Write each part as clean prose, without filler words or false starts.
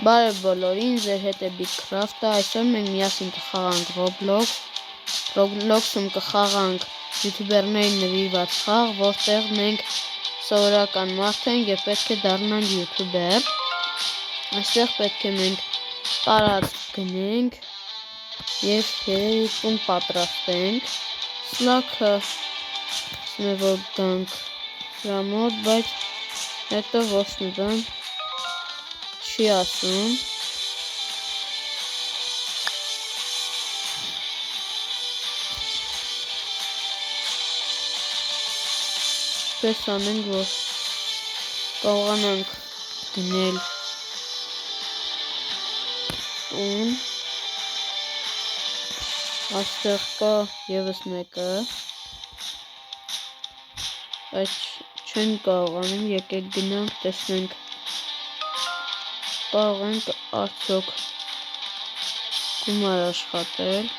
Բարև բոլորին, ձեր հետ է Bitcraft-ը, այսօր մենք միասին կխաղանք Roblox-ում կխաղանք յութուբերներին նվիրված խաղ, որտեղ մենք սովորական մարդ ենք և պետք է դառնանք յութուբեր։ Այստեղ պետք է մենք տարածք գնենք և երևի տուն պատրաստենք։ Սլաքը ասում է, որ գանք դրա մոտ, բայց հետո ոչ մի բան չի ասում։ Պես անենք, որ կարողանանք գնել տուն։ Այստեղ կա ևս մեկը, բայց չեն կարողանում, եկեք գնանք, տեսնենք կարող ենք արդյոք գումար աշխատել։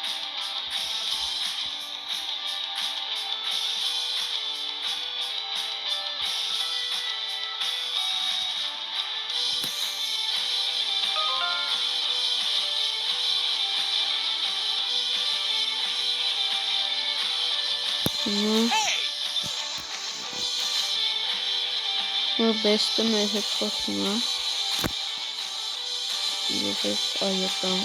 Բեստը մեր հետ խոսում է։ Ես ես այոտամ։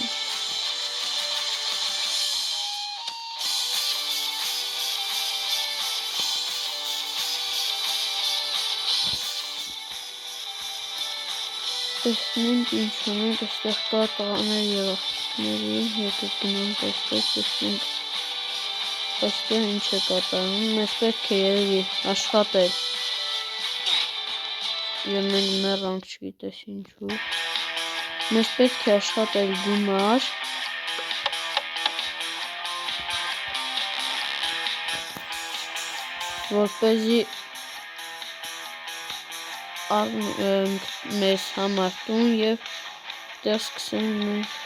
Տեսնենք ինչ ունենք, այստեղ կա տղաներ և աղջիկների, եկեք գնանք այստեղ, տեսնենք այստեղ ինչ է կատարվում, մեզ պետք է երևի աշխատել և մենք մեռանք չգիտես ինչու, մեզ պետք է աշխատել գումար, որպեսզի առնենք մեզ համար տուն և այստեղ սկսենք մենք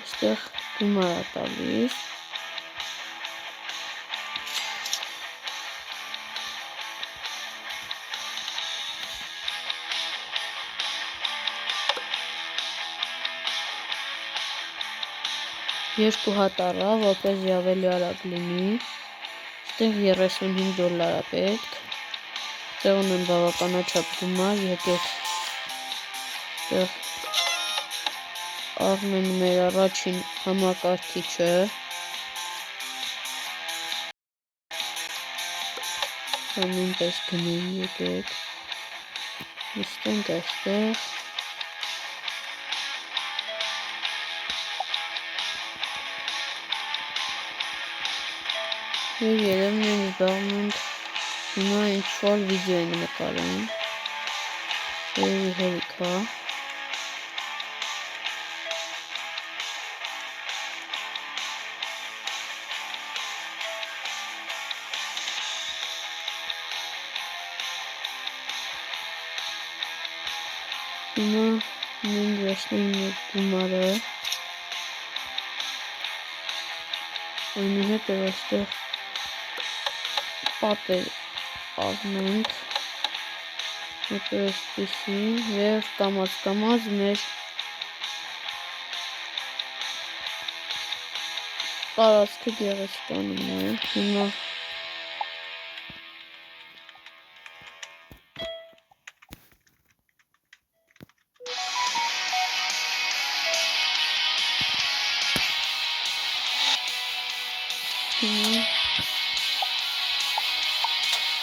այստեղ գումար է տալիս։ Երկու հատ առա, որպեսզի ավելի արագ լինի։ Այստեղ $35 է պետք։ Այստեղ ունեմ բավականաչափ գումար, եկեք այստեղ առնենք մեր առաջին համակարգիչը։ Նույնպես գնենք, եկեք նստենք այստեղ։ Եվ երևի մենք զբաղվում հիմա ինչ-որ վիդեո ենք նկարում։ Երևի հերիք է։ Հիմա մենք վերցնենք մեր գումարը։ Այնուհետև այստեղ պատեր առնենք, հետո այսպիսի և կամաց մեր տարածքը գեղեցկանում է։ Հիմա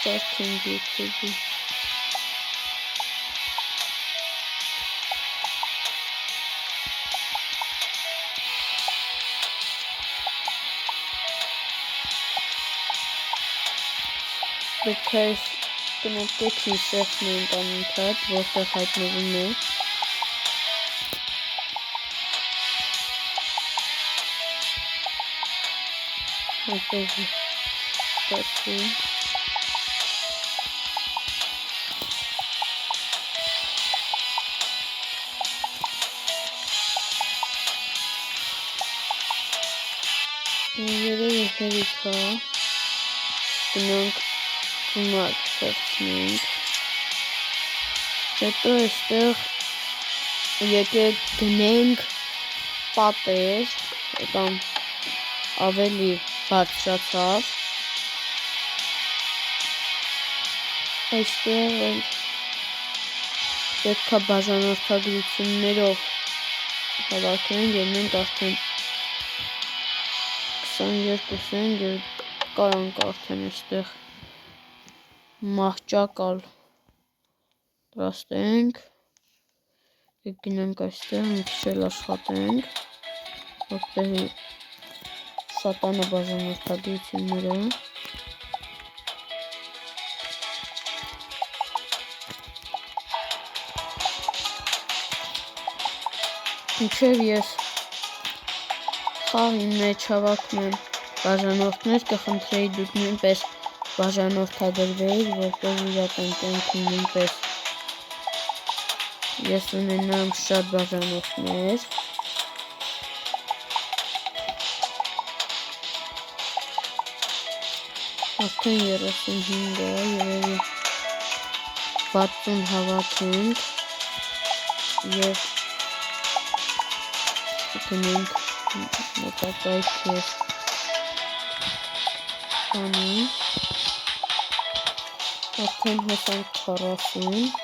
ստարթենք YouTube-ի։ Պետք է այս կնոպկեքին սեղմենք անընդհատ, որտեղ հայտնվում է։ Որպեսզի ստացվի։ Երևի հերիք է, գնանք գումար վերցնենք, հետո այստեղ Եկեք գնենք պատեր, կամ ավելի բարձրացավ, այստեղ պետքա բաժանորդագրություններով հավաքենք և մենք արդեն 22 ենք և կարանք արդեն այստեղ մահճակալ դրաստենք և գնանք այստեղ մի քիչ էլ աշխատենք, որտեղի շատանա բաժանորդագրությունները մինչև ես խաղի մեջ հավաքում եմ բաժանորդներ, կխնդրեի դուք նույնպես բաժանորդադրվեիք, որպես իրական կյանքում նույնպես ես ունենամ շատ բաժանորդներ։ Արդեն 35 է, երևի 60 հավաքենք և գնենք մոտակայք և բանի, արդեն հոսանք 40,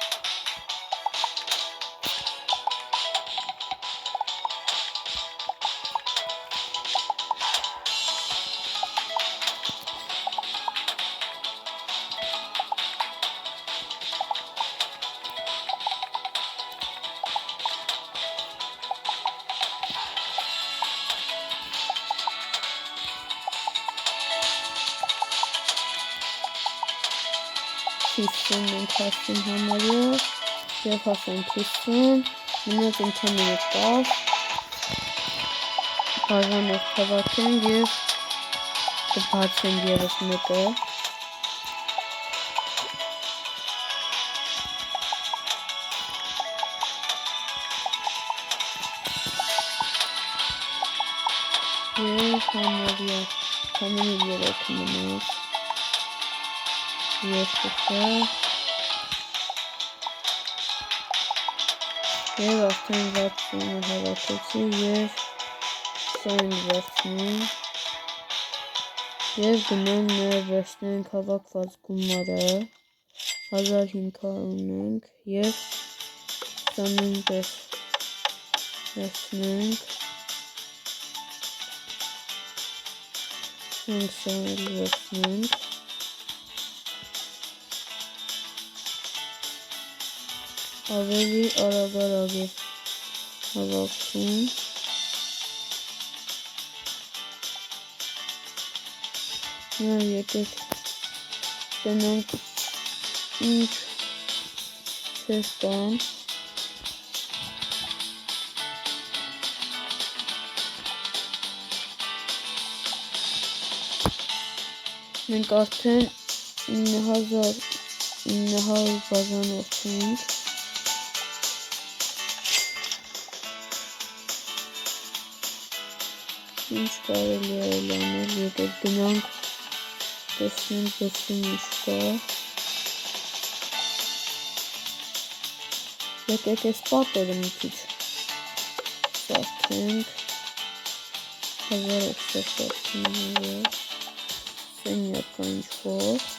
ենք հասնում համարյա և հասանք 50, մնաց ընդամենը 10, բաժանորդ հավաքենք և կբացենք ևս մեկը, և համարյա ընդամենը 3 մնաց, երկուսը և արդեն 60-ը հավաքեցի և սա ենք վերցնենք և գնանք նաև վերցնենք հավաքված գումարը 1500 ունենք և սա նույնպես վերցնենք սա էլ վերցնենք ավելի արագ է հավաքվում եկեք տնենք ինչ չես կան մենք արդեն 9900 բաժանորդ ենք ինչ կարելի է անել, եկեք գնանք տեսնենք դրսում ինչ կա, եկեք այս պատերը մի քիչ սարքենք, 1000 սարքենք, սենյակը ինչ-որ,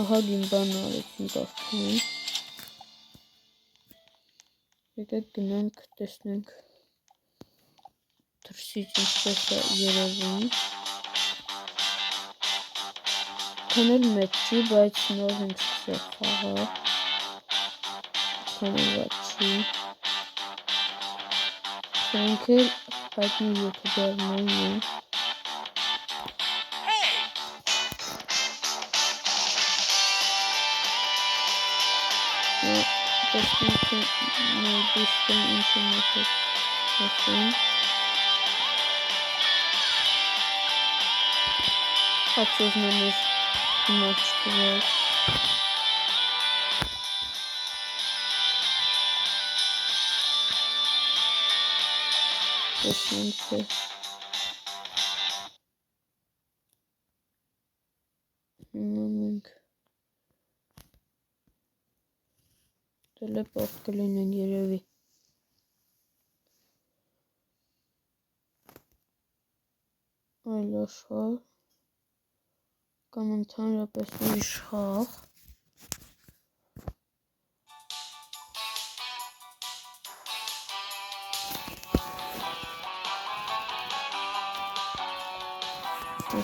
ահագին բան արեցինք արդեն, եկեք գնանք տեսնենք դրսից ինչպես է երևում, քանել մեծ չի, բայց նոր ենք սկսել խաղը, քանելված չի, սրանք էլ հայտնի յութուբերներն են, տեսնենք թե մեր դիստեն ինչ է մոտետ հասում, ապսոսն է մեր հիմար չկրեց, տեսնենք թե հիմա մենք Տելեպորտ կլինեն երևի։ Այլ աշխարհ կամ ընդհանրապես ուրիշ խաղ։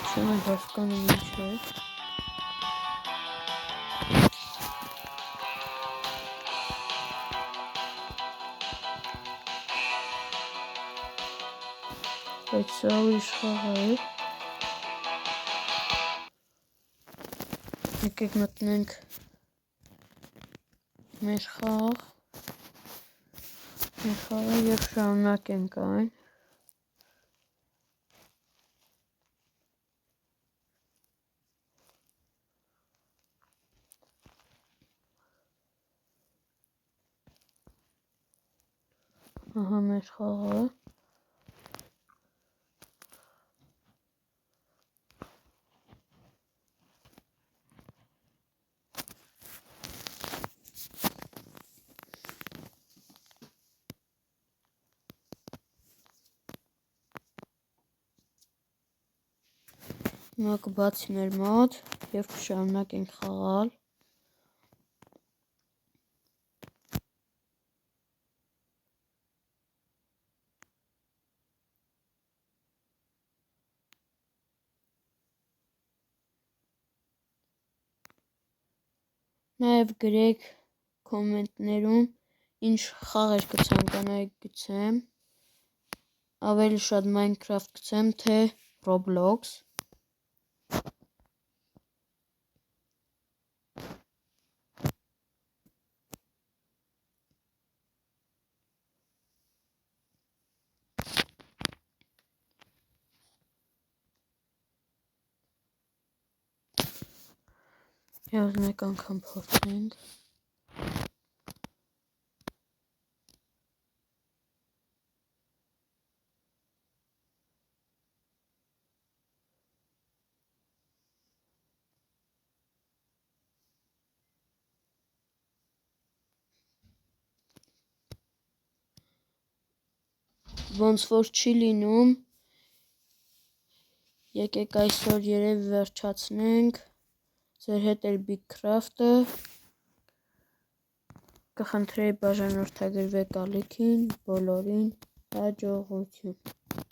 Չեմ հասկանում ինչ է։ Բայց սա ուրիշ խաղ է։ Եկեք մտնենք մեր խաղը և շարունակենք այն։ Ահա մեր խաղը։ Հիմա կբացի մեր մոտ և կշարունակենք խաղալ։ Նաև գրեք կոմենտներում ինչ խաղեր կցանկանայիք գցեմ, ավելի շատ Minecraft գցեմ, թե Roblox։ Եվ մեկ անգամ փորձենք։ Ոնց որ չի լինում, եկեք այսօր երևի վերջացնենք, ձեր հետ էր Bigcraft-ը, կխնդրեի բաժանորդագրվեք ալիքին, բոլորին հաջողություն։